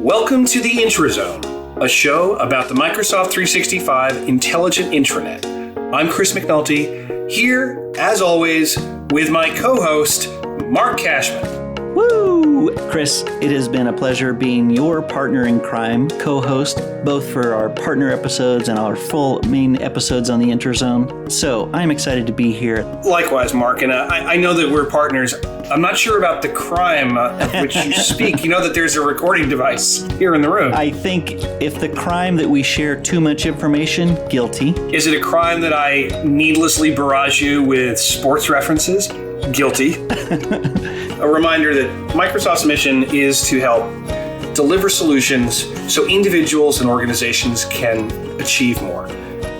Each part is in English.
Welcome to the Intrazone, a show about the Microsoft 365 intelligent intranet. I'm Chris McNulty, here, as always, with my co-host, Mark Cashman. Woo! Chris, it has been a pleasure being your partner in crime, co-host, both for our partner episodes and our full main episodes on the Intrazone. So I'm excited to be here. Likewise, Mark, and I know that we're partners. I'm not sure about the crime of which you speak. You know that there's a recording device here in the room. I think if the crime that we share too much information, guilty. Is it a crime that I needlessly barrage you with sports references? Guilty. A reminder that Microsoft's mission is to help deliver solutions so individuals and organizations can achieve more.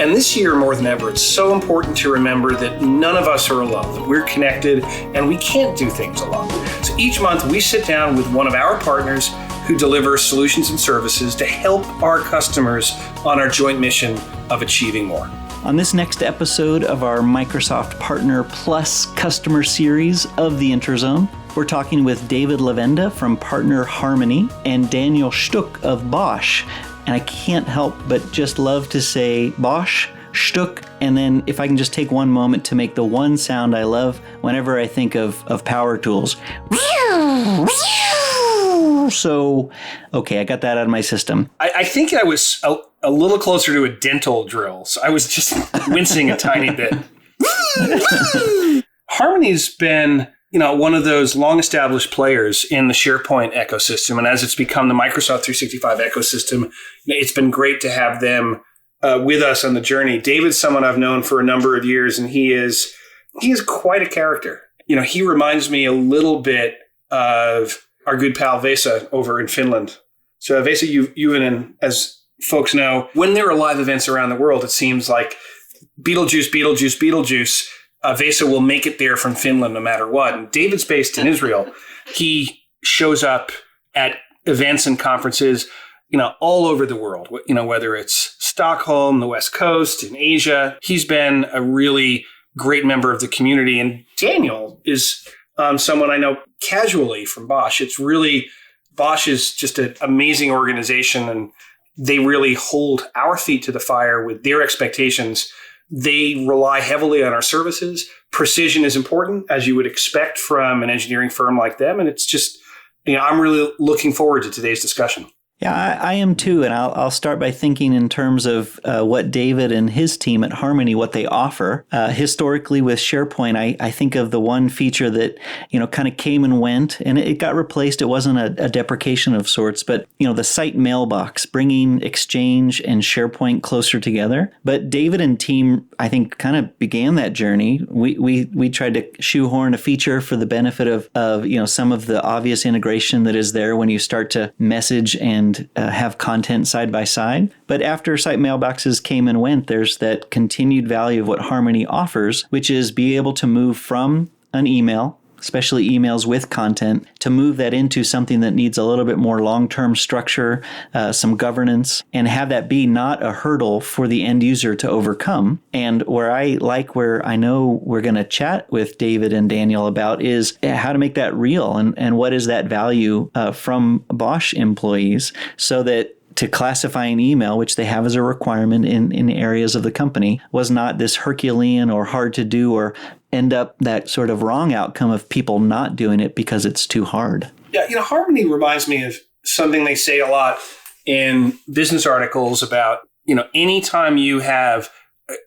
And this year, more than ever, it's so important to remember that none of us are alone, that we're connected and we can't do things alone. So each month we sit down with one of our partners who deliver solutions and services to help our customers on our joint mission of achieving more. On this next episode of our Microsoft Partner Plus customer series of the Intrazone, we're talking with David Lavenda from Partner Harmony and Daniel Stuck of Bosch. And I can't help but just love to say Bosch, Stuck, and then if I can just take one moment to make the one sound I love whenever I think of power tools. So, okay, I got that out of my system. I think I was a little closer to a dental drill, so I was just wincing a tiny bit. Harmony's been, one of those long-established players in the SharePoint ecosystem, and as it's become the Microsoft 365 ecosystem, it's been great to have them with us on the journey. David's someone I've known for a number of years, and he is quite a character. He reminds me a little bit of our good pal Vesa over in Finland. So Vesa Juvonen, as folks know, when there are live events around the world, it seems like Beetlejuice, Vesa will make it there from Finland no matter what. And David's based in Israel. He shows up at events and conferences, all over the world, whether it's Stockholm, the West Coast, in Asia. He's been a really great member of the community. And Daniel is someone I know casually from Bosch. Bosch is just an amazing organization, and they really hold our feet to the fire with their expectations. They rely heavily on our services. Precision is important, as you would expect from an engineering firm like them. And it's just, I'm really looking forward to today's discussion. Yeah, I am too. And I'll start by thinking in terms of what David and his team at Harmony, what they offer. Historically with SharePoint, I think of the one feature that, kind of came and went and it got replaced. It wasn't a deprecation of sorts, but, the site mailbox, bringing Exchange and SharePoint closer together. But David and team, I think, kind of began that journey. We tried to shoehorn a feature for the benefit of some of the obvious integration that is there when you start to message and have content side by side. But after site mailboxes came and went, there's that continued value of what Harmony offers, which is be able to move from an email, especially emails with content, to move that into something that needs a little bit more long-term structure, some governance, and have that be not a hurdle for the end user to overcome. And where I know we're going to chat with David and Daniel about is how to make that real and what is that value from Bosch employees so that to classify an email, which they have as a requirement in areas of the company, was not this Herculean or hard to do or end up that sort of wrong outcome of people not doing it because it's too hard. Yeah, Harmony reminds me of something they say a lot in business articles about, anytime you have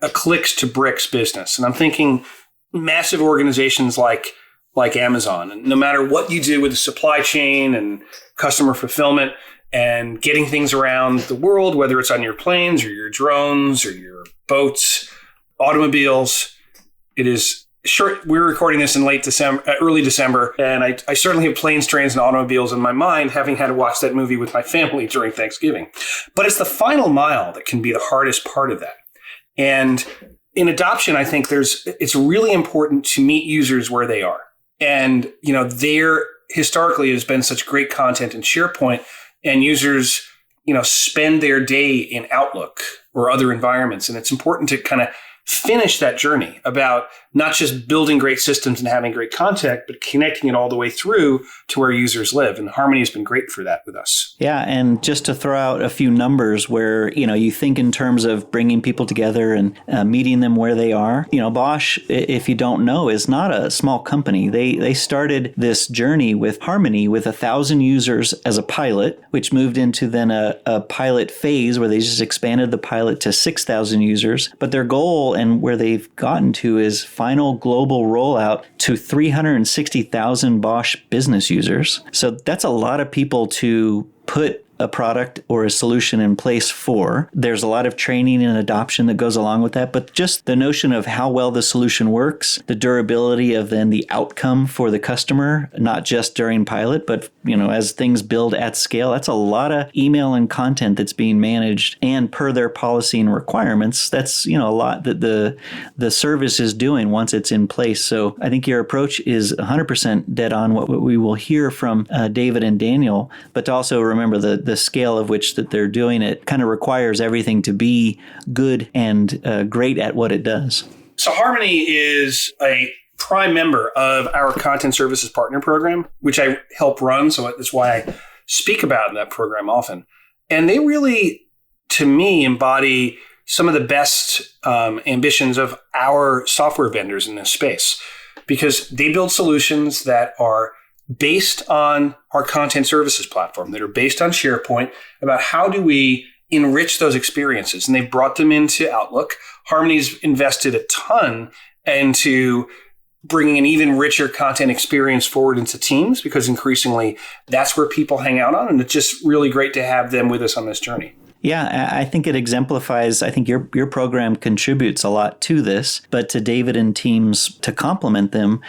a clicks to bricks business, and I'm thinking massive organizations like Amazon, and no matter what you do with the supply chain and customer fulfillment, and getting things around the world, whether it's on your planes or your drones or your boats, automobiles. It is short. We're recording this in early December, and I certainly have planes, trains, and automobiles in my mind, having had to watch that movie with my family during Thanksgiving. But it's the final mile that can be the hardest part of that. And in adoption, I think it's really important to meet users where they are. And, there historically has been such great content in SharePoint. And users, spend their day in Outlook or other environments. And it's important to kind of finish that journey about not just building great systems and having great content, but connecting it all the way through to where users live. And Harmony has been great for that with us. Yeah, and just to throw out a few numbers where, you think in terms of bringing people together and meeting them where they are. Bosch, if you don't know, is not a small company. They started this journey with Harmony with 1,000 users as a pilot, which moved into then a pilot phase where they just expanded the pilot to 6,000 users. But their goal and where they've gotten to is final global rollout to 360,000 Bosch business users. So that's a lot of people to put a product or a solution in place for. There's a lot of training and adoption that goes along with that, but just the notion of how well the solution works, the durability of then the outcome for the customer, not just during pilot, but as things build at scale, that's a lot of email and content that's being managed, and per their policy and requirements, that's a lot that the service is doing once it's in place. So I think your approach is 100% dead on what we will hear from David and Daniel, but to also remember the scale of which that they're doing it kind of requires everything to be good and great at what it does. So Harmony is a prime member of our Content Services Partner Program, which I help run. So that's why I speak about that program often. And they really, to me, embody some of the best ambitions of our software vendors in this space, because they build solutions that are based on our content services platform, that are based on SharePoint, about how do we enrich those experiences. And they've brought them into Outlook. Harmony's invested a ton into bringing an even richer content experience forward into Teams, because increasingly that's where people hang out on. And it's just really great to have them with us on this journey. Yeah, I think it exemplifies, I think your program contributes a lot to this, but to David and teams to complement them,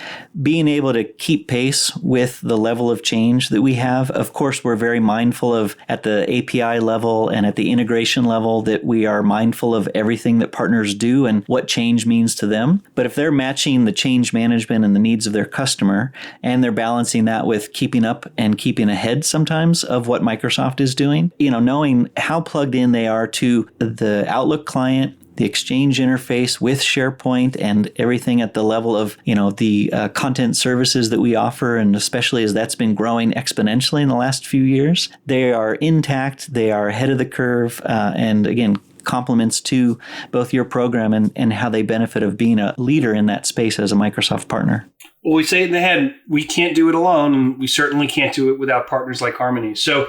being able to keep pace with the level of change that we have. Of course, we're very mindful of at the API level and at the integration level that we are mindful of everything that partners do and what change means to them. But if they're matching the change management and the needs of their customer, and they're balancing that with keeping up and keeping ahead sometimes of what Microsoft is doing, knowing how plugged in they are to the Outlook client, the Exchange interface with SharePoint, and everything at the level of the content services that we offer, and especially as that's been growing exponentially in the last few years. They are intact, they are ahead of the curve, and again, compliments to both your program and how they benefit of being a leader in that space as a Microsoft partner. Well, we say in the head, we can't do it alone, and we certainly can't do it without partners like Harmony. So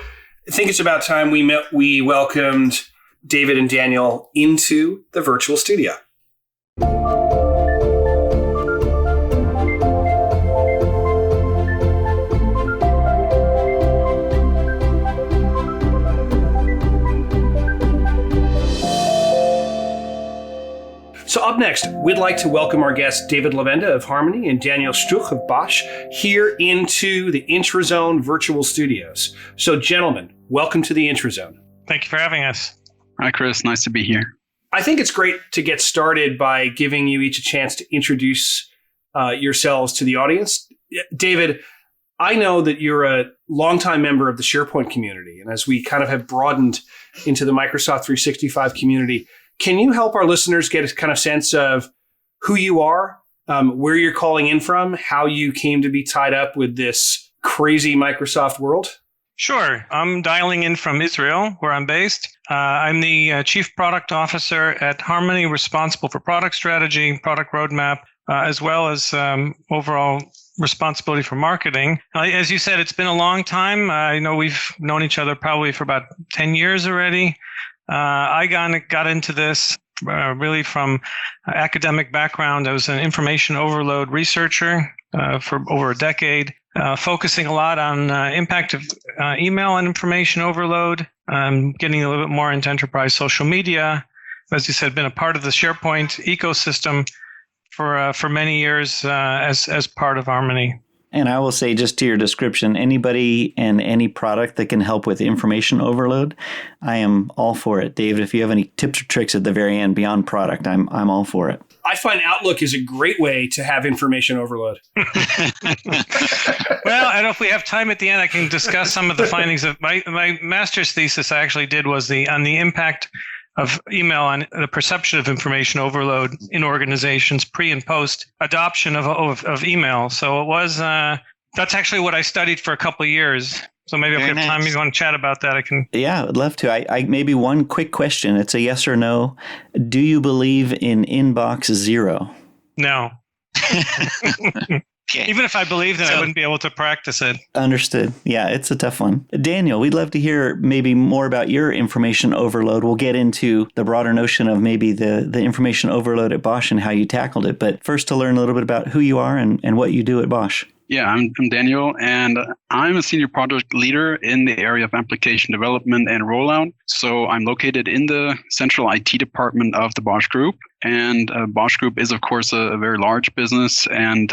I think it's about time we welcomed David and Daniel into the virtual studio. So up next, we'd like to welcome our guests David Lavenda of Harmony and Daniel Struch of Bosch here into the Intrazone Virtual Studios. So gentlemen, welcome to the Intrazone. Thank you for having us. Hi, Chris. Nice to be here. I think it's great to get started by giving you each a chance to introduce yourselves to the audience. David, I know that you're a longtime member of the SharePoint community, and as we kind of have broadened into the Microsoft 365 community, can you help our listeners get a kind of sense of who you are, where you're calling in from, how you came to be tied up with this crazy Microsoft world? Sure. I'm dialing in from Israel, where I'm based. I'm the Chief Product Officer at Harmony, responsible for product strategy, product roadmap, as well as overall responsibility for marketing. As you said, it's been a long time. I know we've known each other probably for about 10 years already. I got into this really from academic background. I was an information overload researcher for over a decade, focusing a lot on impact of email and information overload, getting a little bit more into enterprise social media. As you said, been a part of the SharePoint ecosystem for many years as part of Harmony. And I will say, just to your description, anybody and any product that can help with information overload, I am all for it. David, if you have any tips or tricks at the very end beyond product, I'm all for it. I find Outlook is a great way to have information overload. Well, I don't know if we have time at the end. I can discuss some of the findings of my master's thesis. I actually did was on the impact of email on the perception of information overload in organizations pre and post adoption of email. So it was, that's actually what I studied for a couple of years. So maybe if we have time, you want to chat about that, I can. Yeah, I'd love to. I maybe one quick question. It's a yes or no. Do you believe in inbox zero? No. Okay. Even if I believed it, I wouldn't be able to practice it. Understood. Yeah, it's a tough one. Daniel, we'd love to hear maybe more about your information overload. We'll get into the broader notion of maybe the information overload at Bosch and how you tackled it. But first, to learn a little bit about who you are and what you do at Bosch. Yeah, I'm Daniel, and I'm a senior project leader in the area of application development and rollout. So I'm located in the central IT department of the Bosch Group. And Bosch Group is, of course, a very large business and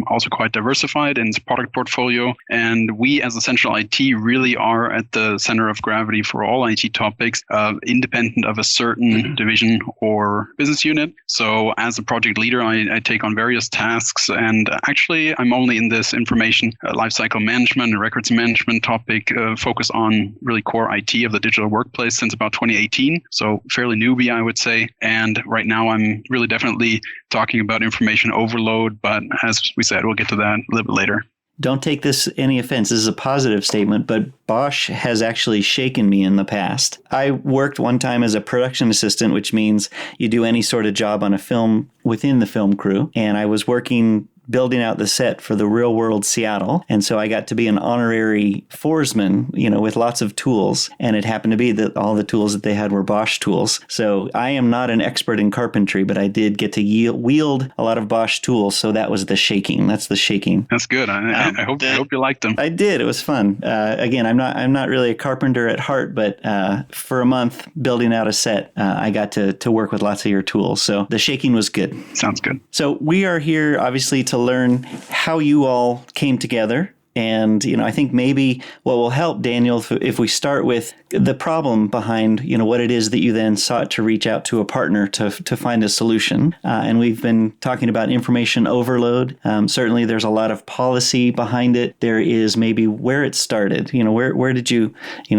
also quite diversified in its product portfolio. And we, as a central IT, really are at the center of gravity for all IT topics, independent of a certain division or business unit. So as a project leader, I take on various tasks. And actually, I'm only in this information lifecycle management and records management topic, focus on really core IT of the digital workplace since about 2018. So fairly newbie, I would say. And right now, I'm really definitely talking about information overload, but as we said, we'll get to that a little bit later. Don't take this any offense. This is a positive statement, but Bosch has actually shaken me in the past. I worked one time as a production assistant, which means you do any sort of job on a film within the film crew. And I was working building out the set for the Real World Seattle. And so I got to be an honorary foresman, with lots of tools. And it happened to be that all the tools that they had were Bosch tools. So I am not an expert in carpentry, but I did get to wield a lot of Bosch tools. So that was the shaking. That's the shaking. That's good. I hope you liked them. I did. It was fun. Again, I'm not really a carpenter at heart, but for a month building out a set, I got to work with lots of your tools. So the shaking was good. Sounds good. So we are here, obviously, to learn how you all came together. And, I think maybe what will help, Daniel, if we start with the problem behind, what it is that you then sought to reach out to a partner to find a solution. And we've been talking about information overload. Certainly, there's a lot of policy behind it. There is maybe where it started. Where did you,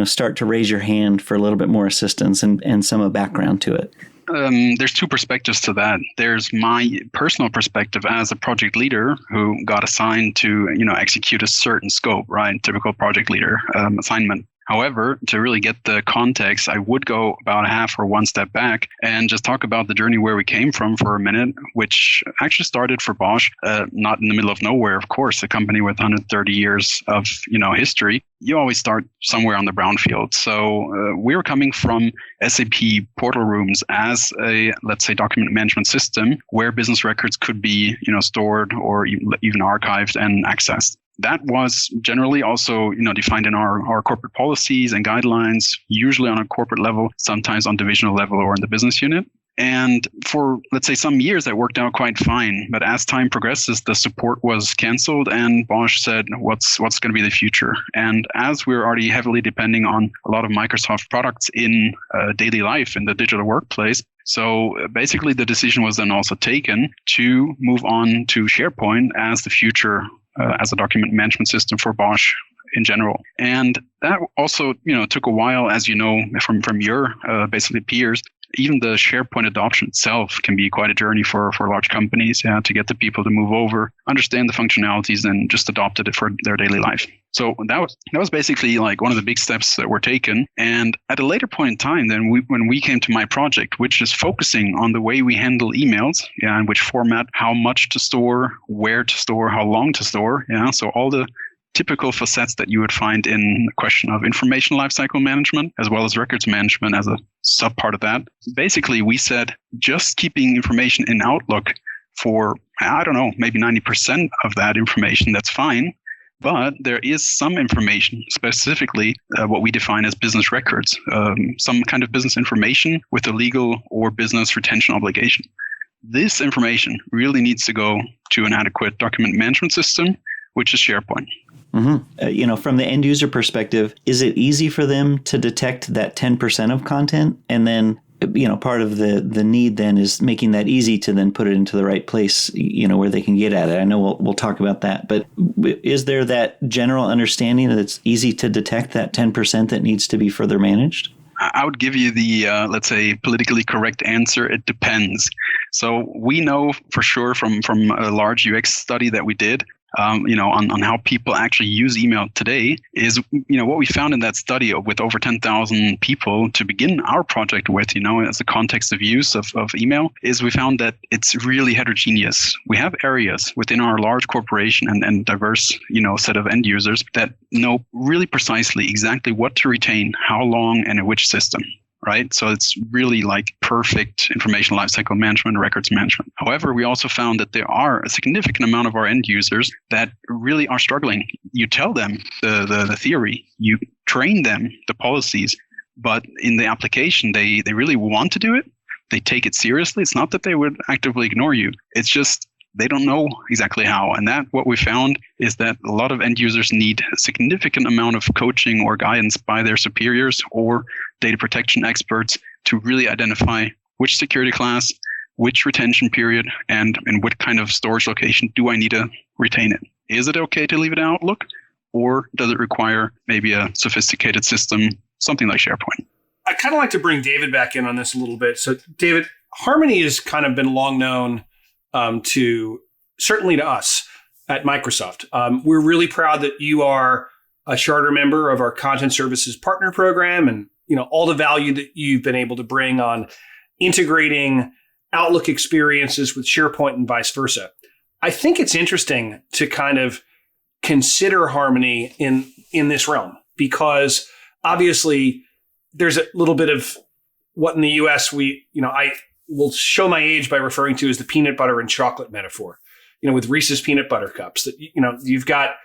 start to raise your hand for a little bit more assistance and some background to it? There's two perspectives to that. There's my personal perspective as a project leader who got assigned to, execute a certain scope, right? Typical project leader assignment. However, to really get the context, I would go about half or one step back and just talk about the journey where we came from for a minute, which actually started for Bosch, not in the middle of nowhere, of course, a company with 130 years of, history. You always start somewhere on the brownfield. So we were coming from SAP portal rooms as a, let's say, document management system where business records could be, stored or even archived and accessed. That was generally also, defined in our corporate policies and guidelines, usually on a corporate level, sometimes on divisional level or in the business unit. And for, let's say, some years, that worked out quite fine. But as time progresses, the support was canceled and Bosch said, what's going to be the future? And as we're already heavily depending on a lot of Microsoft products in daily life in the digital workplace, so basically the decision was then also taken to move on to SharePoint as the future as a document management system for Bosch in general. And that also, took a while, as you know, from your basically peers. Even the SharePoint adoption itself can be quite a journey for large companies to get the people to move over, understand the functionalities, and just adopt it for their daily life. So that was basically like one of the big steps that were taken. And at a later point in time, then when we came to my project, which is focusing on the way we handle emails, in which format, how much to store, where to store, how long to store, so all the typical facets that you would find in the question of information lifecycle management, as well as records management as a sub part of that. Basically, we said just keeping information in Outlook for, maybe 90% of that information, that's fine. But there is some information, specifically what we define as business records, some kind of business information with a legal or business retention obligation. This information really needs to go to an adequate document management system, which is SharePoint. Mm-hmm. From the end user perspective, is it easy for them to detect that 10% of content? And then, part of the need then is making that easy to then put it into the right place, where they can get at it. I know we'll talk about that, but is there that general understanding that it's easy to detect that 10% that needs to be further managed? I would give you the, let's say, politically correct answer. It depends. So we know for sure from a large UX study that we did, on how people actually use email today is, what we found in that study with over 10,000 people to begin our project with, as the context of use of email, is we found that it's really heterogeneous. We have areas within our large corporation and diverse, set of end users that know really precisely exactly what to retain, how long, and in which system. Right. So it's really like perfect information lifecycle management, records management. However, we also found that there are a significant amount of our end users that really are struggling. You tell them the theory, you train them the policies, but in the application, they really want to do it. They take it seriously. It's not that they would actively ignore you. It's just they don't know exactly how. And that what we found is that a lot of end users need a significant amount of coaching or guidance by their superiors or data protection experts to really identify which security class, which retention period, and in what kind of storage location do I need to retain it. Is it okay to leave it in Outlook, or does it require maybe a sophisticated system, something like SharePoint? I kind of like to bring David back in on this a little bit. So David, Harmony has kind of been long known certainly to us at Microsoft. We're really proud that you are a charter member of our Content Services Partner Program, and all the value that you've been able to bring on integrating Outlook experiences with SharePoint and vice versa. I think it's interesting to kind of consider Harmony in this realm, because obviously there's a little bit of what in the US I will show my age by referring to as the peanut butter and chocolate metaphor, with Reese's peanut butter cups, that, you've got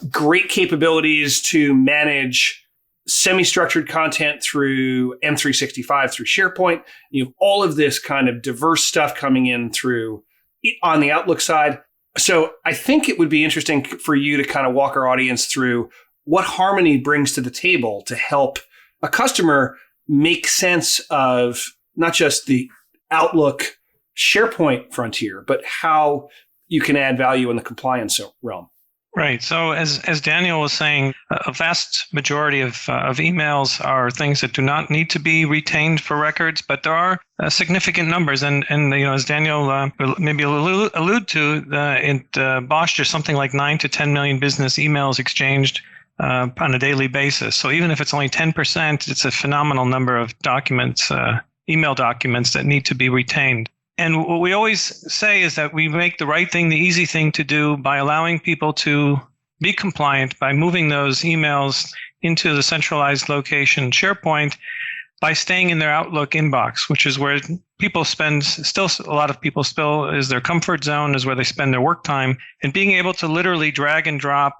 great capabilities to manage semi-structured content through M365, through SharePoint. You have all of this kind of diverse stuff coming in through on the Outlook side. So I think it would be interesting for you to kind of walk our audience through what Harmony brings to the table to help a customer make sense of not just the Outlook SharePoint frontier, but how you can add value in the compliance realm. Right. So as Daniel was saying, a vast majority of emails are things that do not need to be retained for records, but there are significant numbers. And as Daniel maybe allude to, in Bosch, there's something like 9 to 10 million business emails exchanged on a daily basis. So even if it's only 10%, it's a phenomenal number of documents, email documents that need to be retained. And what we always say is that we make the right thing, the easy thing to do by allowing people to be compliant, by moving those emails into the centralized location SharePoint, by staying in their Outlook inbox, which is where people a lot of people still is their comfort zone, is where they spend their work time. And being able to literally drag and drop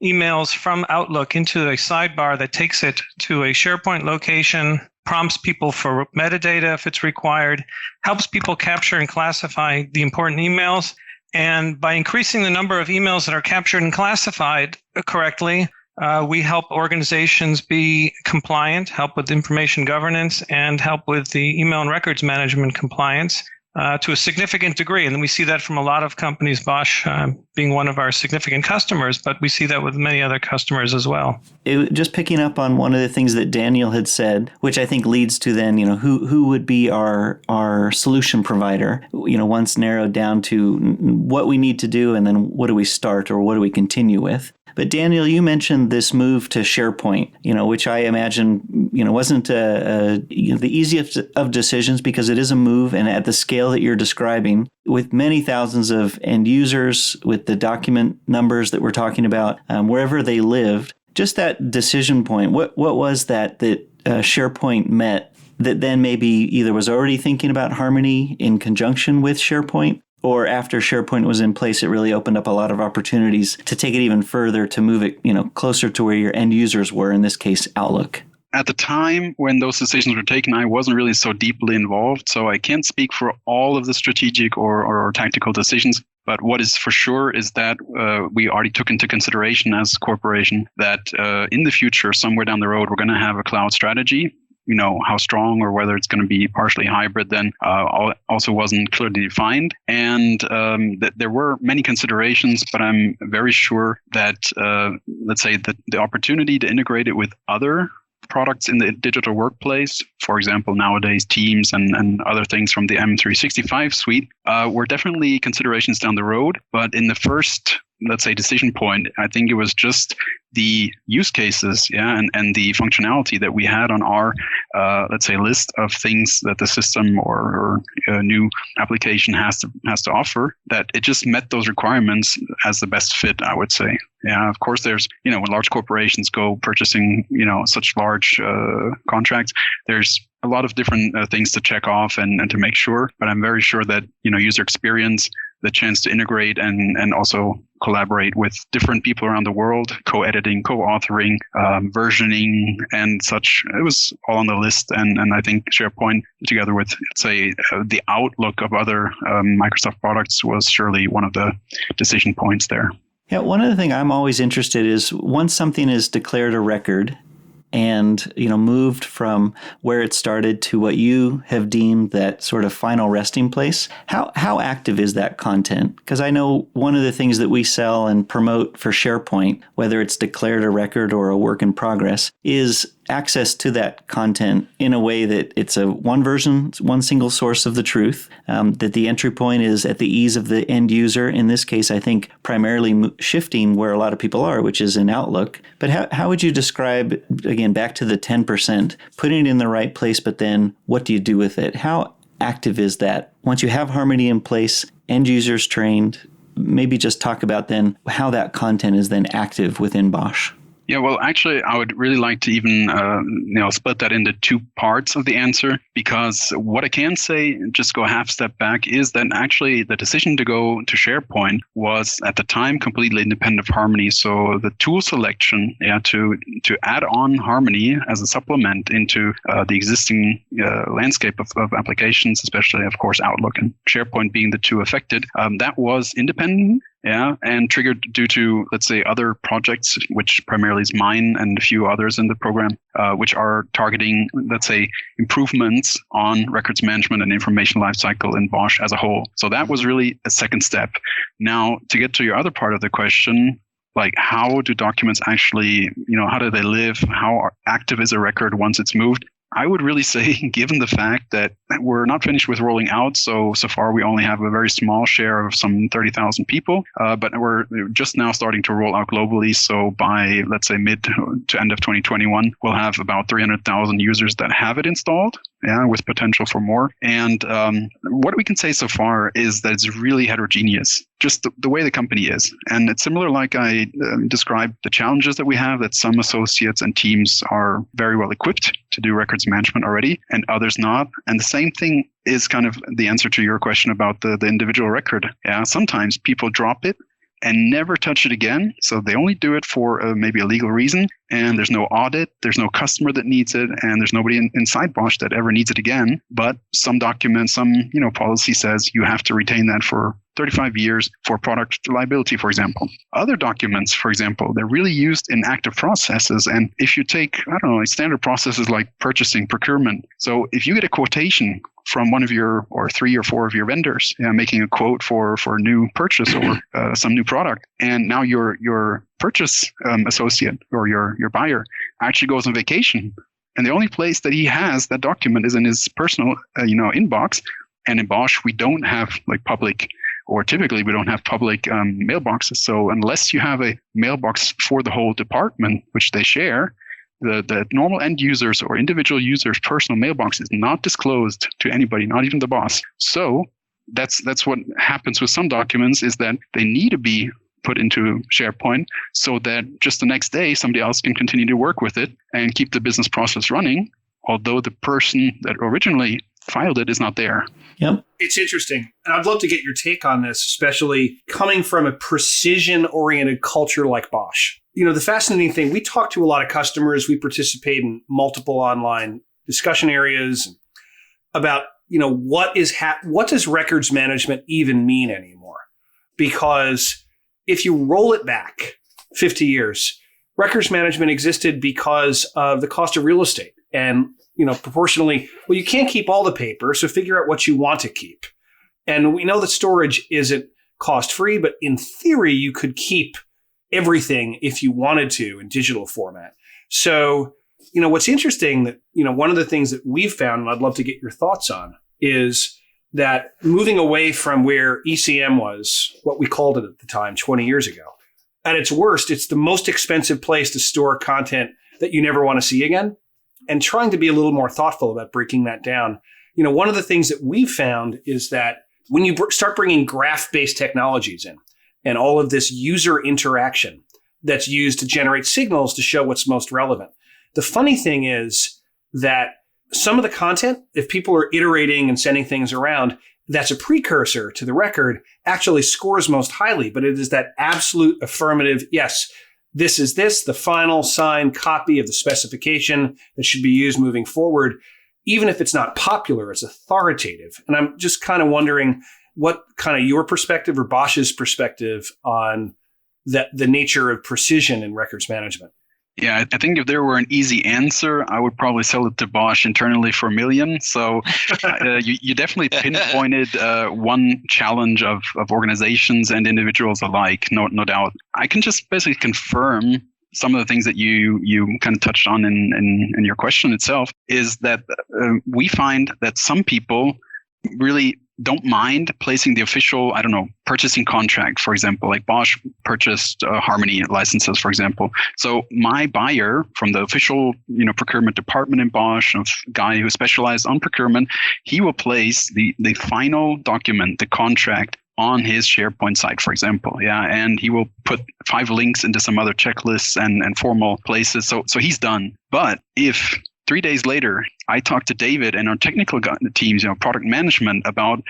emails from Outlook into a sidebar that takes it to a SharePoint location, prompts people for metadata if it's required, helps people capture and classify the important emails. And by increasing the number of emails that are captured and classified correctly, we help organizations be compliant, help with information governance, and help with the email and records management compliance to a significant degree. And we see that from a lot of companies, Bosch being one of our significant customers, but we see that with many other customers as well. Just picking up on one of the things that Daniel had said, which I think leads to then, who would be our solution provider, once narrowed down to what we need to do and then what do we start or what do we continue with. But Daniel, you mentioned this move to SharePoint, which I imagine, wasn't the easiest of decisions, because it is a move, and at the scale that you're describing, with many thousands of end users, with the document numbers that we're talking about, wherever they lived, just that decision point. What was that SharePoint met that then maybe either was already thinking about Harmony in conjunction with SharePoint, or after SharePoint was in place, it really opened up a lot of opportunities to take it even further, to move it, closer to where your end users were, in this case, Outlook? At the time when those decisions were taken, I wasn't really so deeply involved, so I can't speak for all of the strategic or tactical decisions. But what is for sure is that we already took into consideration as a corporation that in the future, somewhere down the road, we're going to have a cloud strategy. How strong or whether it's going to be partially hybrid then also wasn't clearly defined. And there were many considerations, but I'm very sure that, let's say, that the opportunity to integrate it with other products in the digital workplace, for example, nowadays Teams and other things from the M365 suite, were definitely considerations down the road. But in the first, let's say, decision point, I think it was just the use cases, and the functionality that we had on our, let's say, list of things that the system or a new application has to offer, that it just met those requirements as the best fit, I would say. Yeah, of course, there's, when large corporations go purchasing, such large contracts, there's a lot of different things to check off and to make sure. But I'm very sure that, user experience, the chance to integrate and also collaborate with different people around the world, co-editing, co-authoring, versioning, and such. It was all on the list. And I think SharePoint, together with, say, the outlook of other Microsoft products, was surely one of the decision points there. Yeah, one other thing I'm always interested is once something is declared a record and moved from where it started to what you have deemed that sort of final resting place, how active is that content? Because I know one of the things that we sell and promote for SharePoint, whether it's declared a record or a work in progress, is access to that content in a way that it's a one version, one single source of the truth, that the entry point is at the ease of the end user. In this case, I think primarily shifting where a lot of people are, which is in Outlook. But how would you describe, again, back to the 10%, putting it in the right place, but then what do you do with it? How active is that? Once you have Harmony in place, end users trained, maybe just talk about then how that content is then active within Bosch. Yeah, well, actually, I would really like to even, split that into two parts of the answer, because what I can say, just go a half step back, is that actually the decision to go to SharePoint was at the time completely independent of Harmony. So the tool selection, to add on Harmony as a supplement into the existing landscape of applications, especially, of course, Outlook and SharePoint being the two affected, that was independent. Yeah, and triggered due to, let's say, other projects, which primarily is mine and a few others in the program, which are targeting, let's say, improvements on records management and information lifecycle in Bosch as a whole. So that was really a second step. Now, to get to your other part of the question, like how do documents actually, how do they live? How active is a record once it's moved? I would really say, given the fact that we're not finished with rolling out, so far we only have a very small share of some 30,000 people, but we're just now starting to roll out globally. So by, let's say, mid to end of 2021, we'll have about 300,000 users that have it installed, with potential for more. And what we can say so far is that it's really heterogeneous, just the way the company is. And it's similar, like I described, the challenges that we have, that some associates and teams are very well equipped to do records management already and others not. And the same thing is kind of the answer to your question about the individual record. Yeah, sometimes people drop it and never touch it again. So they only do it for maybe a legal reason, and there's no audit, there's no customer that needs it, and there's nobody inside Bosch that ever needs it again. But some document, some policy says you have to retain that for 35 years for product liability, for example. Other documents, for example, they're really used in active processes. And if you take, standard processes like purchasing, procurement. So if you get a quotation from one of your, or 3 or 4 of your vendors, making a quote for a new purchase or some new product, and now your purchase associate or your buyer actually goes on vacation, and the only place that he has that document is in his personal inbox. And in Bosch, we don't have public, or typically we don't have public mailboxes. So unless you have a mailbox for the whole department, which they share, the normal end users or individual users' personal mailbox is not disclosed to anybody, not even the boss. So that's what happens with some documents, is that they need to be put into SharePoint so that just the next day somebody else can continue to work with it and keep the business process running, although the person that originally filed it is not there. Yep. It's interesting. And I'd love to get your take on this, especially coming from a precision-oriented culture like Bosch. The fascinating thing, we talk to a lot of customers. We participate in multiple online discussion areas about, what does records management even mean anymore? Because if you roll it back 50 years, records management existed because of the cost of real estate. And proportionally, well, you can't keep all the paper, so figure out what you want to keep. And we know that storage isn't cost-free, but in theory, you could keep everything if you wanted to in digital format. So what's interesting that, one of the things that we've found, and I'd love to get your thoughts on, is that moving away from where ECM was, what we called it at the time 20 years ago, at its worst, it's the most expensive place to store content that you never want to see again. And trying to be a little more thoughtful about breaking that down. One of the things that we've found is that when you start bringing graph-based technologies in and all of this user interaction that's used to generate signals to show what's most relevant, the funny thing is that some of the content, if people are iterating and sending things around, that's a precursor to the record, actually scores most highly. But it is that absolute affirmative, yes, this is the final signed copy of the specification that should be used moving forward. Even if it's not popular, it's authoritative. And I'm just kind of wondering what kind of your perspective or Bosch's perspective on the nature of precision in records management. Yeah, I think if there were an easy answer, I would probably sell it to Bosch internally for $1 million. So you definitely pinpointed one challenge of organizations and individuals alike, no doubt. I can just basically confirm some of the things that you kind of touched on in your question itself, is that we find that some people really don't mind placing the official, purchasing contract, for example, like Bosch purchased Harmony licenses, for example. So my buyer from the official, procurement department in Bosch, a guy who specialized on procurement, he will place the final document, the contract, on his SharePoint site, for example. Yeah. And he will put 5 links into some other checklists and formal places. So he's done. But if 3 days later, I talked to David and our technical teams, product management, about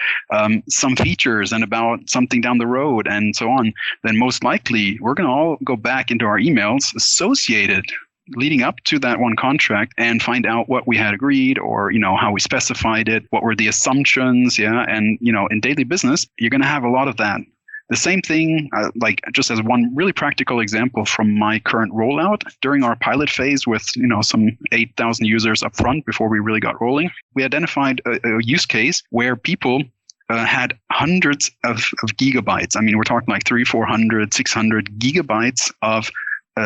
some features and about something down the road and so on, then most likely we're going to all go back into our emails associated leading up to that one contract and find out what we had agreed, or, how we specified it, what were the assumptions. Yeah. And, in daily business, you're going to have a lot of that. The same thing, like just as one really practical example from my current rollout, during our pilot phase with, some 8,000 users up front before we really got rolling, we identified a use case where people had hundreds of gigabytes. I mean, we're talking like 300, 400, 600 gigabytes of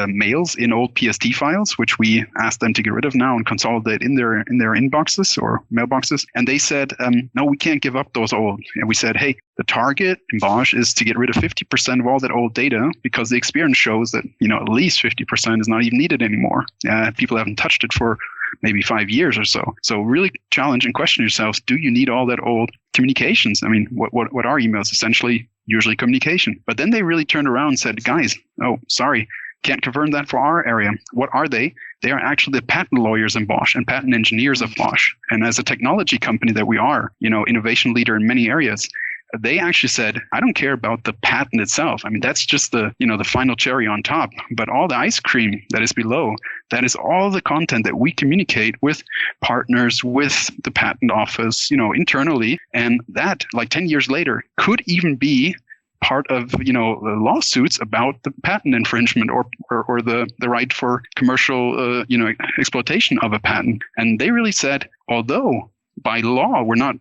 mails in old PST files, which we asked them to get rid of now and consolidate in their inboxes or mailboxes. And they said, no, we can't give up those old. And we said, hey, the target in Bosch is to get rid of 50% of all that old data, because the experience shows that, at least 50% is not even needed anymore. People haven't touched it for maybe 5 years or so. So really challenge and question yourselves, do you need all that old communications? I mean, what are emails? Essentially, usually communication. But then they really turned around and said, guys, oh, sorry, can't confirm that for our area. What are they? They are actually the patent lawyers in Bosch and patent engineers of Bosch. And as a technology company that we are, innovation leader in many areas, they actually said, I don't care about the patent itself. I mean, that's just the final cherry on top. But all the ice cream that is below, that is all the content that we communicate with partners, with the patent office, internally. And that, like 10 years later, could even be part of the lawsuits about the patent infringement or the right for commercial exploitation of a patent. And they really said, although by law we're not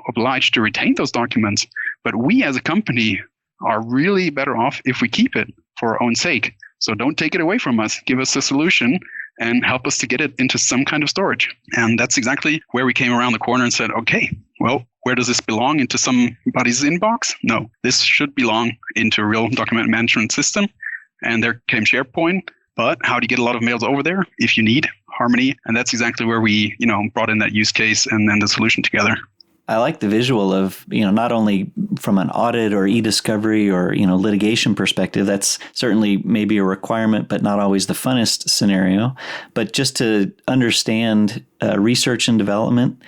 obliged to retain those documents, but we as a company are really better off if we keep it for our own sake. So don't take it away from us. Give us a solution and help us to get it into some kind of storage. And that's exactly where we came around the corner and said, okay, well, where does this belong? Into somebody's inbox? No, this should belong into a real document management system. And there came SharePoint. But how do you get a lot of mails over there if you need Harmony? And that's exactly where we, brought in that use case and then the solution together. I like the visual of, not only from an audit or e-discovery or, litigation perspective, that's certainly maybe a requirement, but not always the funnest scenario, but just to understand research and development,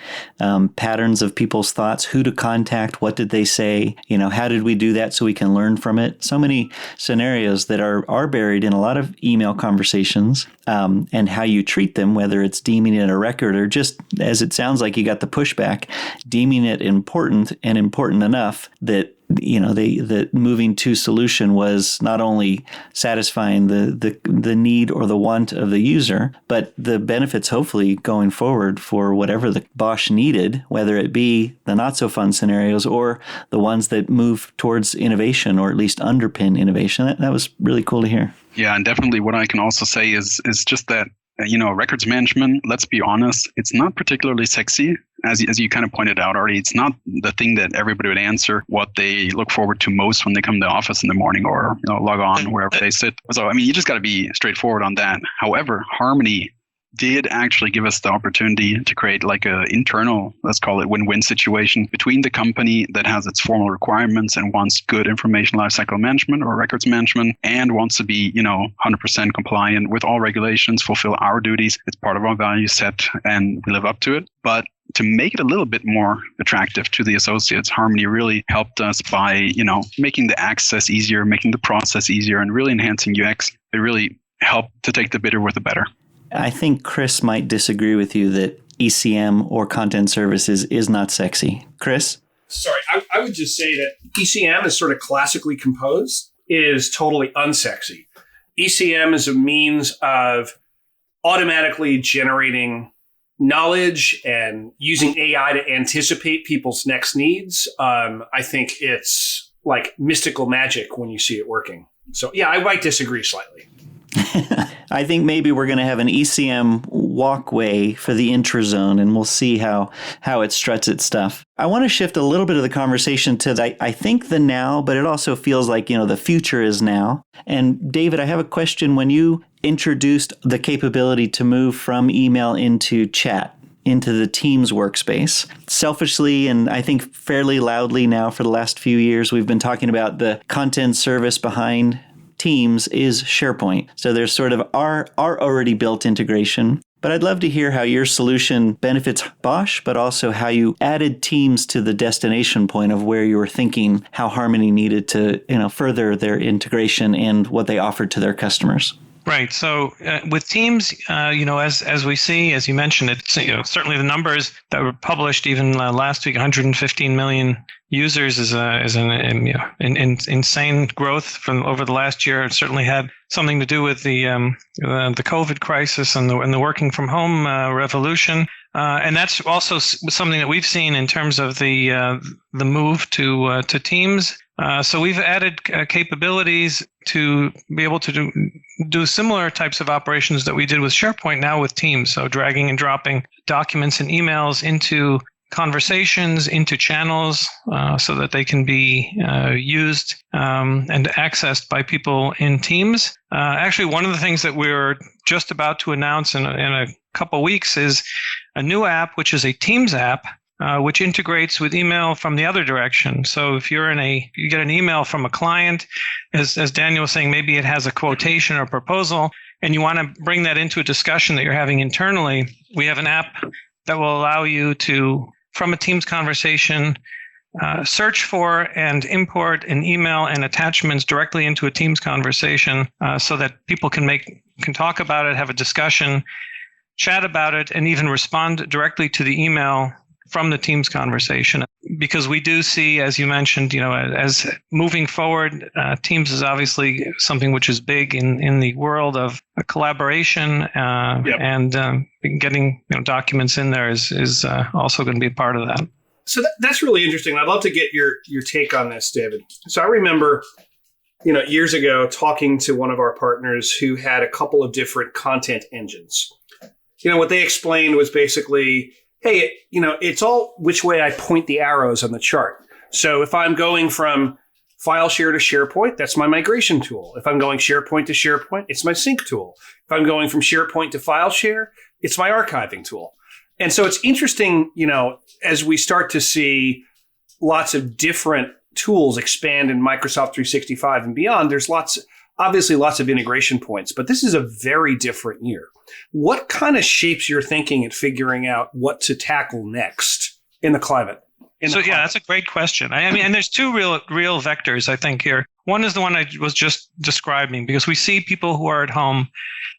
patterns of people's thoughts, who to contact, what did they say, how did we do that so we can learn from it? So many scenarios that are buried in a lot of email conversations, and how you treat them, whether it's deeming it a record or just, as it sounds like you got the pushback, deeming it important and important enough that the moving to solution was not only satisfying the need or the want of the user, but the benefits hopefully going forward for whatever the Bosch needed, whether it be the not so fun scenarios or the ones that move towards innovation or at least underpin innovation. That was really cool to hear. Yeah, and definitely what I can also say is just that records management, let's be honest, it's not particularly sexy. As you kind of pointed out already, it's not the thing that everybody would answer what they look forward to most when they come to the office in the morning or log on wherever they sit. So, I mean, you just got to be straightforward on that. However, Harmony did actually give us the opportunity to create like a internal, let's call it win-win situation between the company that has its formal requirements and wants good information lifecycle management or records management and wants to be, 100% compliant with all regulations, fulfill our duties. It's part of our value set and we live up to it. But to make it a little bit more attractive to the associates, Harmony really helped us by, making the access easier, making the process easier, and really enhancing UX. It really helped to take the bitter with the better. I think Chris might disagree with you that ECM or content services is not sexy. Chris? Sorry, I would just say that ECM is sort of classically composed is totally unsexy. ECM is a means of automatically generating knowledge and using AI to anticipate people's next needs. I think it's like mystical magic when you see it working. So yeah, I might disagree slightly. I think maybe we're going to have an ECM walkway for the intrazone, and we'll see how it struts its stuff. I want to shift a little bit of the conversation to, I think, the now, but it also feels like, the future is now. And David, I have a question. When you introduced the capability to move from email into chat, into the Teams workspace, selfishly and I think fairly loudly now for the last few years, we've been talking about the content service behind Teams is SharePoint. So there's sort of our already built integration. But I'd love to hear how your solution benefits Bosch, but also how you added Teams to the destination point of where you were thinking how Harmony needed to further their integration and what they offered to their customers. Right. So with Teams, as we see, as you mentioned, it's certainly the numbers that were published even last week, 115 million users is an insane growth from over the last year. It certainly had something to do with the COVID crisis and the working from home revolution. And that's also something that we've seen in terms of the move to Teams. So we've added capabilities to be able to do similar types of operations that we did with SharePoint now with Teams. So dragging and dropping documents and emails into conversations, into channels, so that they can be used and accessed by people in Teams. Actually, one of the things that we're just about to announce in a couple weeks is a new app, which is a Teams app, which integrates with email from the other direction. So if you get an email from a client, as Daniel was saying, maybe it has a quotation or proposal, and you want to bring that into a discussion that you're having internally, we have an app that will allow you to, from a Teams conversation, search for and import an email and attachments directly into a Teams conversation, so that people can talk about it, have a discussion, chat about it, and even respond directly to the email from the Teams conversation. Because we do see, as you mentioned, as moving forward, Teams is obviously something which is big in the world of collaboration, and getting documents in there is also going to be a part of that. So that's really interesting. I'd love to get your take on this, David. So I remember, years ago talking to one of our partners who had a couple of different content engines. What they explained was basically, hey, it's all which way I point the arrows on the chart. So if I'm going from file share to SharePoint, that's my migration tool. If I'm going SharePoint to SharePoint, it's my sync tool. If I'm going from SharePoint to file share, it's my archiving tool. And so it's interesting, as we start to see lots of different tools expand in Microsoft 365 and beyond, there's obviously lots of integration points, but this is a very different year. What kind of shapes your thinking at figuring out what to tackle next in the climate? Yeah, that's a great question. I mean, and there's two real vectors, I think, here. One is the one I was just describing, because we see people who are at home.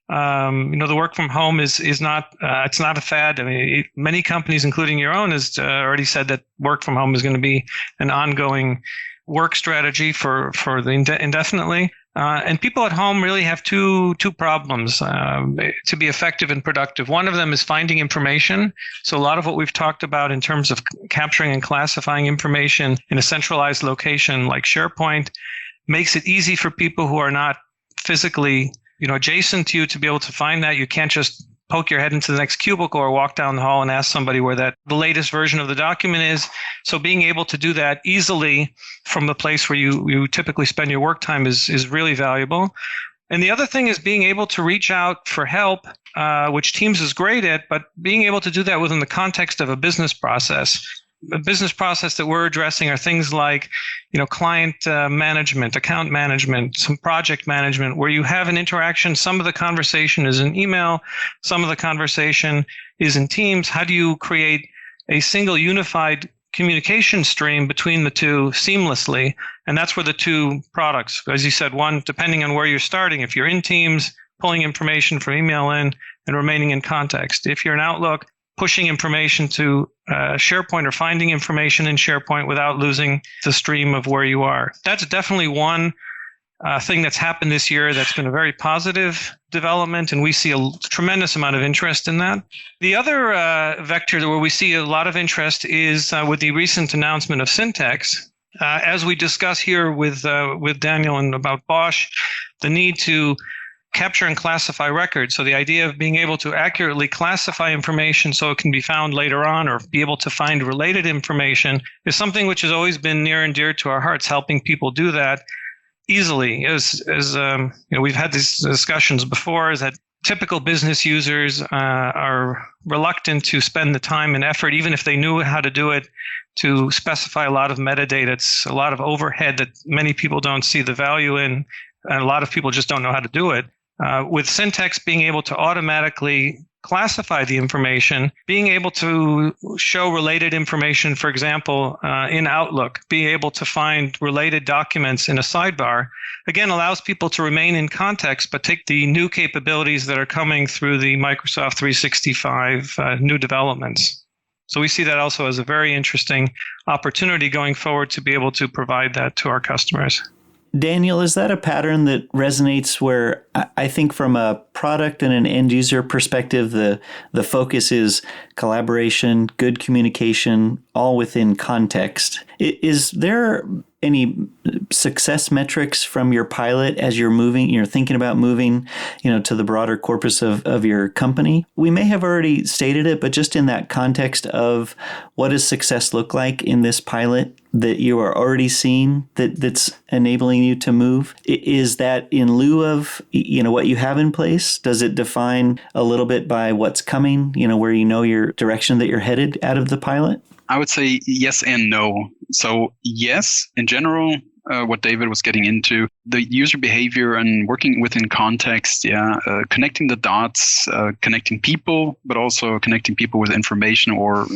The work from home is not it's not a fad. I mean, many companies, including your own, has already said that work from home is going to be an ongoing work strategy for the indefinitely. And people at home really have two problems to be effective and productive. One of them is finding information. So a lot of what we've talked about in terms of capturing and classifying information in a centralized location like SharePoint makes it easy for people who are not physically adjacent to you to be able to find that. You can't just poke your head into the next cubicle or walk down the hall and ask somebody where the latest version of the document is. So being able to do that easily from the place where you typically spend your work time is really valuable. And the other thing is being able to reach out for help, which Teams is great at, but being able to do that within the context of a business process. The business process that we're addressing are things like, client management, account management, some project management, where you have an interaction. Some of the conversation is in email, some of the conversation is in Teams. How do you create a single unified communication stream between the two seamlessly? And that's where the two products, as you said, one, depending on where you're starting, if you're in Teams, pulling information from email in and remaining in context. If you're in Outlook, pushing information to SharePoint or finding information in SharePoint without losing the stream of where you are. That's definitely one thing that's happened this year that's been a very positive development, and we see a tremendous amount of interest in that. The other vector where we see a lot of interest is with the recent announcement of Syntax. As we discuss here with Daniel and about Bosch, the need to capture and classify records. So the idea of being able to accurately classify information so it can be found later on or be able to find related information is something which has always been near and dear to our hearts, helping people do that easily. As we've had these discussions before, is that typical business users are reluctant to spend the time and effort, even if they knew how to do it, to specify a lot of metadata. It's a lot of overhead that many people don't see the value in, and a lot of people just don't know how to do it. With Syntax being able to automatically classify the information, being able to show related information, for example, in Outlook, being able to find related documents in a sidebar, again, allows people to remain in context, but take the new capabilities that are coming through the Microsoft 365 new developments. So we see that also as a very interesting opportunity going forward to be able to provide that to our customers. Daniel, is that a pattern that resonates where I think from a product and an end user perspective, the focus is collaboration, good communication, all within context? Is there any success metrics from your pilot as you're thinking about moving, to the broader corpus of your company? We may have already stated it, but just in that context of what does success look like in this pilot that you are already seeing that's enabling you to move? Is that in lieu of, what you have in place? Does it define a little bit by what's coming, where your direction that you're headed out of the pilot? I would say yes and no. So yes, in general, what David was getting into, the user behavior and working within context, connecting the dots, connecting people, but also connecting people with information or,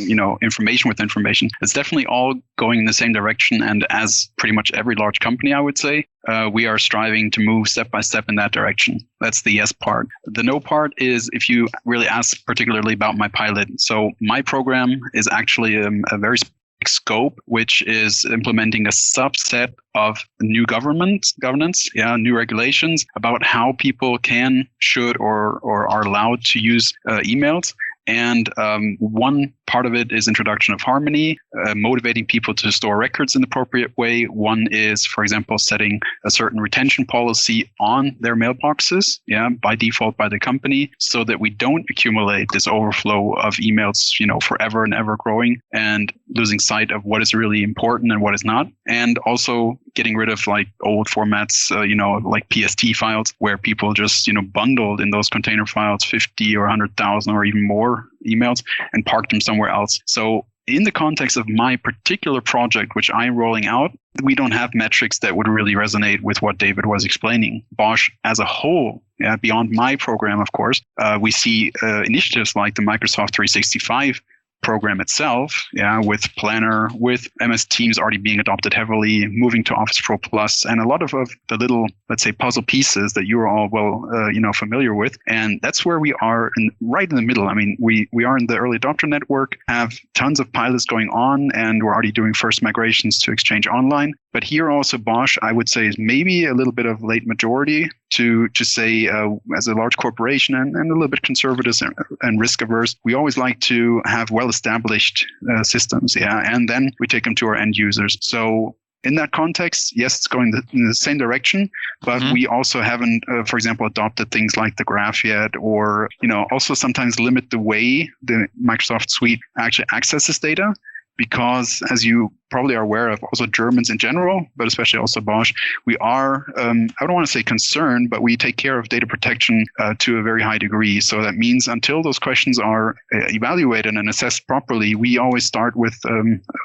information with information. It's definitely all going in the same direction. And as pretty much every large company, I would say, we are striving to move step by step in that direction. That's the yes part. The no part is if you really ask particularly about my pilot. So my program is actually a very scope, which is implementing a subset of new governance, new regulations about how people can, should, or are allowed to use emails. And one part of it is introduction of Harmony, motivating people to store records in the appropriate way. One is, for example, setting a certain retention policy on their mailboxes, by default by the company, so that we don't accumulate this overflow of emails, forever and ever growing and losing sight of what is really important and what is not. And also getting rid of like old formats, like PST files where people just, bundled in those container files 50 or 100,000 or even more emails and parked them somewhere else. So in the context of my particular project, which I'm rolling out, we don't have metrics that would really resonate with what David was explaining. Bosch as a whole, beyond my program, of course, we see initiatives like the Microsoft 365 program itself, with Planner, with MS Teams already being adopted heavily, moving to Office Pro Plus, and a lot of the little, let's say, puzzle pieces that you're all familiar with. And that's where we are right in the middle. I mean, we are in the early adopter network, have tons of pilots going on, and we're already doing first migrations to Exchange Online. But here also Bosch, I would say, is maybe a little bit of late majority to say, as a large corporation and a little bit conservative and risk averse, we always like to have well-established systems, and then we take them to our end users. So in that context, yes, it's going in the same direction, but we also haven't, for example, adopted things like the graph yet, or, also sometimes limit the way the Microsoft suite actually accesses data. Because, as you probably are aware of, also Germans in general, but especially also Bosch, we are, I don't want to say concerned, but we take care of data protection to a very high degree. So that means until those questions are evaluated and assessed properly, we always start with,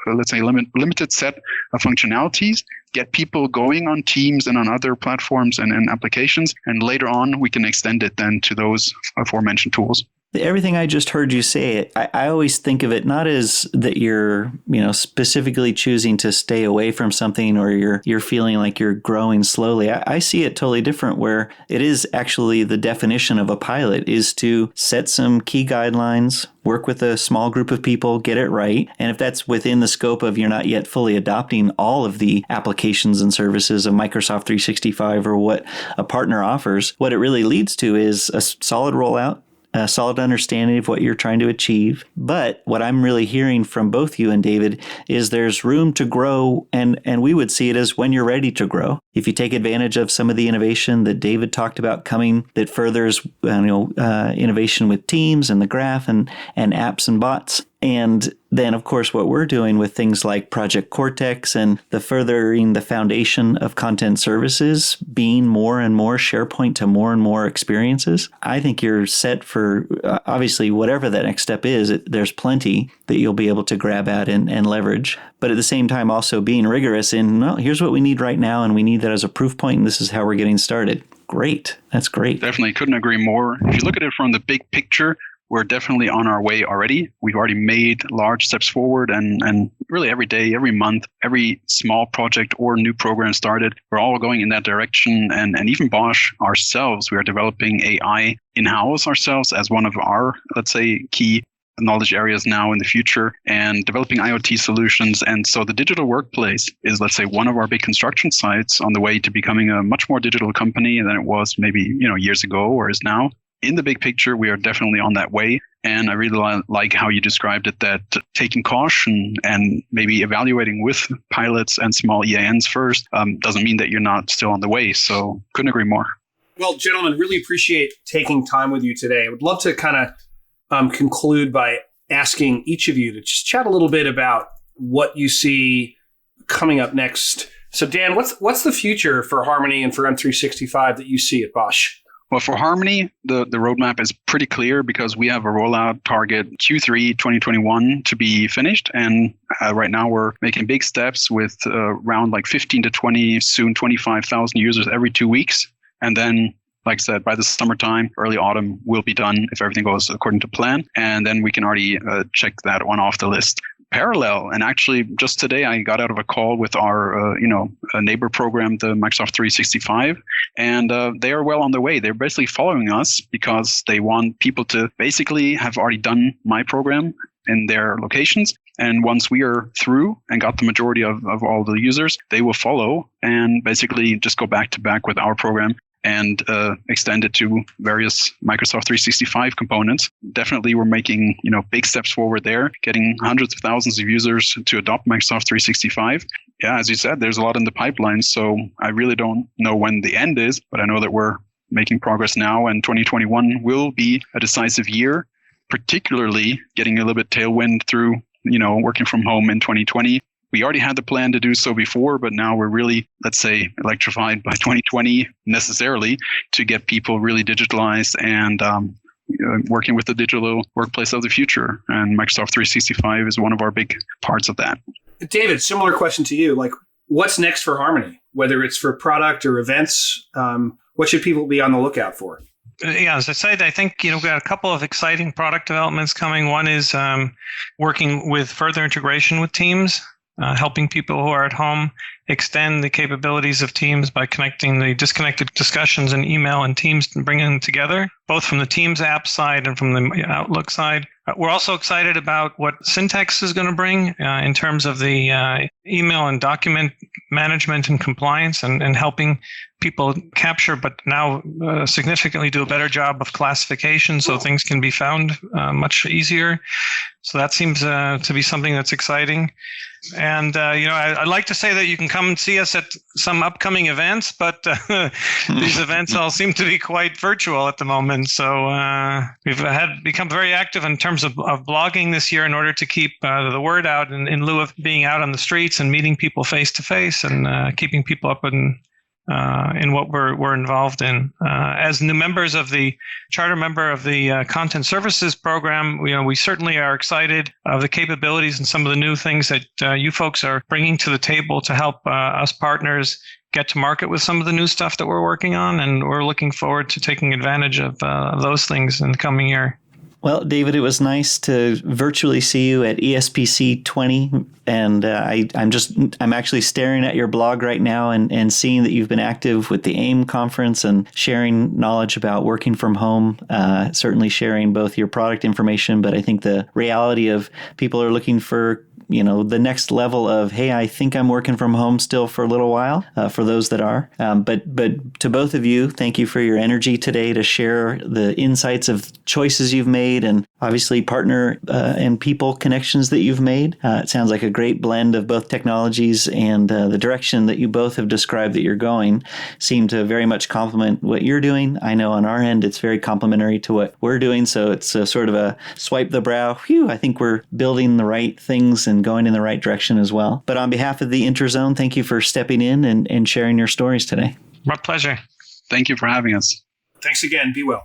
let's say, limited set of functionalities, get people going on Teams and on other platforms and applications, and later on we can extend it then to those aforementioned tools. Everything I just heard you say, I always think of it not as that you're, specifically choosing to stay away from something or you're feeling like you're growing slowly. I see it totally different, where it is actually the definition of a pilot is to set some key guidelines, work with a small group of people, get it right. And if that's within the scope of you're not yet fully adopting all of the applications and services of Microsoft 365 or what a partner offers, what it really leads to is a solid rollout, a solid understanding of what you're trying to achieve. But what I'm really hearing from both you and David is there's room to grow, and we would see it as when you're ready to grow. If you take advantage of some of the innovation that David talked about coming that furthers innovation with Teams and the graph and apps and bots. And then, of course, what we're doing with things like Project Cortex and the furthering the foundation of content services, being more and more SharePoint to more and more experiences, I think you're set for, obviously, whatever that next step is, there's plenty that you'll be able to grab at and leverage. But at the same time, also being rigorous in, no, here's what we need right now, and we need that as a proof point, and this is how we're getting started. Great. That's great. Definitely couldn't agree more. If you look at it from the big picture, we're definitely on our way already. We've already made large steps forward, and really every day, every month, every small project or new program started, we're all going in that direction. And even Bosch ourselves, we are developing AI in-house ourselves as one of our, let's say, key knowledge areas now in the future, and developing IoT solutions. And so the digital workplace is, let's say, one of our big construction sites on the way to becoming a much more digital company than it was maybe, years ago or is now. In the big picture, we are definitely on that way. And I really like how you described it, that taking caution and maybe evaluating with pilots and small EANs first doesn't mean that you're not still on the way. So couldn't agree more. Well, gentlemen, really appreciate taking time with you today. I would love to kind of conclude by asking each of you to just chat a little bit about what you see coming up next. So Dan, what's the future for Harmony and for M365 that you see at Bosch? Well, for Harmony, the roadmap is pretty clear because we have a rollout target Q3 2021 to be finished. And right now we're making big steps with around like 15 to 20, soon 25,000 users every 2 weeks. And then, like I said, by the summertime, early autumn, we'll be done if everything goes according to plan. And then we can already check that one off the list. Parallel, and actually just today I got out of a call with our neighbor program, the Microsoft 365, and they are well on their way. They're basically following us because they want people to basically have already done my program in their locations. And once we are through and got the majority of all the users, they will follow and basically just go back to back with our program and extend it to various Microsoft 365 components. Definitely, we're making big steps forward there, getting hundreds of thousands of users to adopt Microsoft 365. Yeah, as you said, there's a lot in the pipeline, so I really don't know when the end is, but I know that we're making progress now, and 2021 will be a decisive year, particularly getting a little bit tailwind through working from home in 2020. We already had the plan to do so before, but now we're really, let's say, electrified by 2020 necessarily to get people really digitalized and working with the digital workplace of the future. And Microsoft 365 is one of our big parts of that. David, similar question to you. Like, what's next for Harmony? Whether it's for product or events, what should people be on the lookout for? Yeah, as I said, I think we've got a couple of exciting product developments coming. One is working with further integration with Teams. Helping people who are at home extend the capabilities of Teams by connecting the disconnected discussions in email and Teams and bringing them together, both from the Teams app side and from the Outlook side. We're also excited about what Syntax is going to bring in terms of the email and document management and compliance and helping people capture, but now significantly do a better job of classification so things can be found much easier. So that seems to be something that's exciting. And, I'd like to say that you can come and see us at some upcoming events, but these events all seem to be quite virtual at the moment. So we've become very active in terms of blogging this year in order to keep the word out in lieu of being out on the streets and meeting people face to face and keeping people up in what we're involved in. As new members of the charter member of the Content Services Program, we certainly are excited of the capabilities and some of the new things that you folks are bringing to the table to help us partners get to market with some of the new stuff that we're working on, and we're looking forward to taking advantage of those things in the coming year. Well, David, it was nice to virtually see you at ESPC 20, and I'm actually staring at your blog right now and seeing that you've been active with the AIM conference and sharing knowledge about working from home, certainly sharing both your product information, but I think the reality of people are looking for the next level of, hey, I think I'm working from home still for a little while, for those that are. But to both of you, thank you for your energy today to share the insights of choices you've made and obviously partner and people connections that you've made. It sounds like a great blend of both technologies, and the direction that you both have described that you're going seem to very much complement what you're doing. I know on our end, it's very complementary to what we're doing. So it's a sort of a swipe the brow. Phew, I think we're building the right things and going in the right direction as well. But on behalf of the Interzone, thank you for stepping in and sharing your stories today. My pleasure. Thank you for having us. Thanks again. Be well.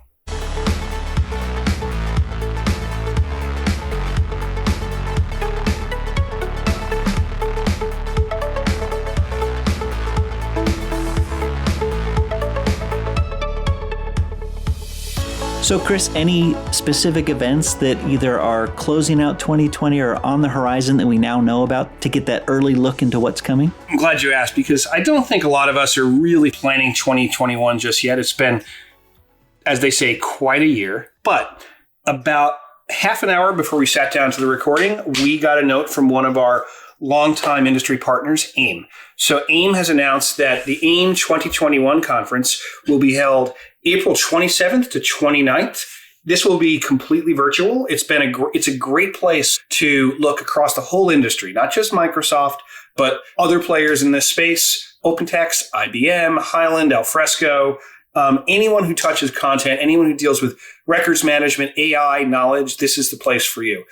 So, Chris, any specific events that either are closing out 2020 or on the horizon that we now know about to get that early look into what's coming? I'm glad you asked, because I don't think a lot of us are really planning 2021 just yet. It's been, as they say, quite a year. But about half an hour before we sat down to the recording, we got a note from one of our longtime industry partners, AIM. So AIM has announced that the AIM 2021 conference will be held April 27th to 29th. This will be completely virtual. It's a great place to look across the whole industry, not just Microsoft, but other players in this space, OpenText, IBM, Highland, Alfresco, anyone who touches content, anyone who deals with records management, AI, knowledge, this is the place for you.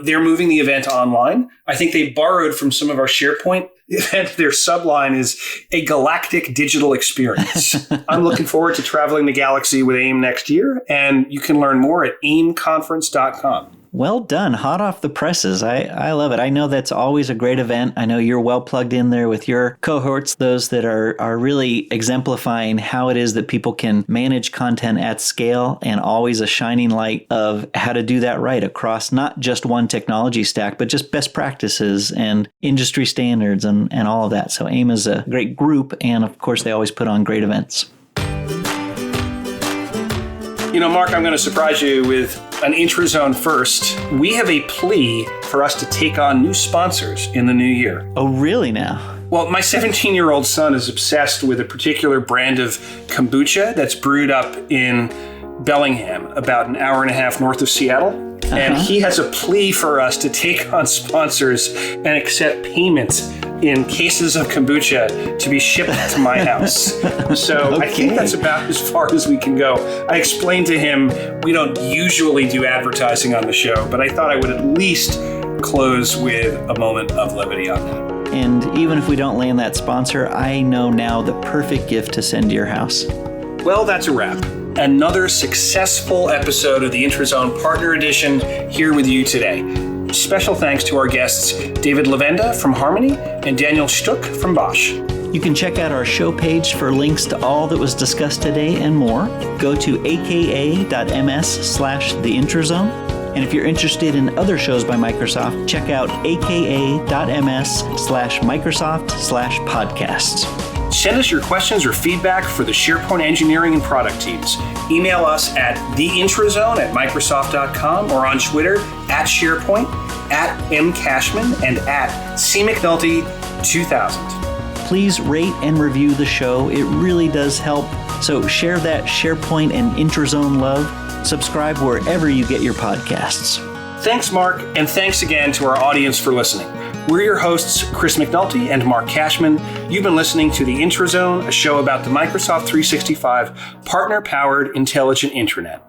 They're moving the event online. I think they borrowed from some of our SharePoint event. Their subline is a galactic digital experience. I'm looking forward to traveling the galaxy with AIM next year, and you can learn more at aimconference.com. Well done. Hot off the presses. I love it. I know that's always a great event. I know you're well plugged in there with your cohorts, those that are really exemplifying how it is that people can manage content at scale, and always a shining light of how to do that right across not just one technology stack, but just best practices and industry standards and all of that. So AIM is a great group, and of course, they always put on great events. Mark, I'm going to surprise you with an Intrazone first. We have a plea for us to take on new sponsors in the new year. Oh, really now? Well, my 17-year-old son is obsessed with a particular brand of kombucha that's brewed up in Bellingham, about an hour and a half north of Seattle. And he has a plea for us to take on sponsors and accept payments in cases of kombucha to be shipped to my house. So okay. I think that's about as far as we can go. I explained to him we don't usually do advertising on the show, but I thought I would at least close with a moment of levity on that. And even if we don't land that sponsor, I know now the perfect gift to send to your house. Well, that's a wrap. Another successful episode of the Intrazone Partner Edition here with you today. Special thanks to our guests, David Lavenda from Harmony and Daniel Stuck from Bosch. You can check out our show page for links to all that was discussed today and more. Go to aka.ms/theintrazone. And if you're interested in other shows by Microsoft, check out aka.ms/Microsoft/podcasts. Send us your questions or feedback for the SharePoint engineering and product teams. Email us at theintrozone@microsoft.com or on Twitter @SharePoint, @mcashman, and @cmcnulty2000. Please rate and review the show. It really does help. So share that SharePoint and Intrazone love. Subscribe wherever you get your podcasts. Thanks, Mark, and thanks again to our audience for listening. We're your hosts, Chris McNulty and Mark Cashman. You've been listening to The Intrazone, a show about the Microsoft 365 partner-powered intelligent intranet.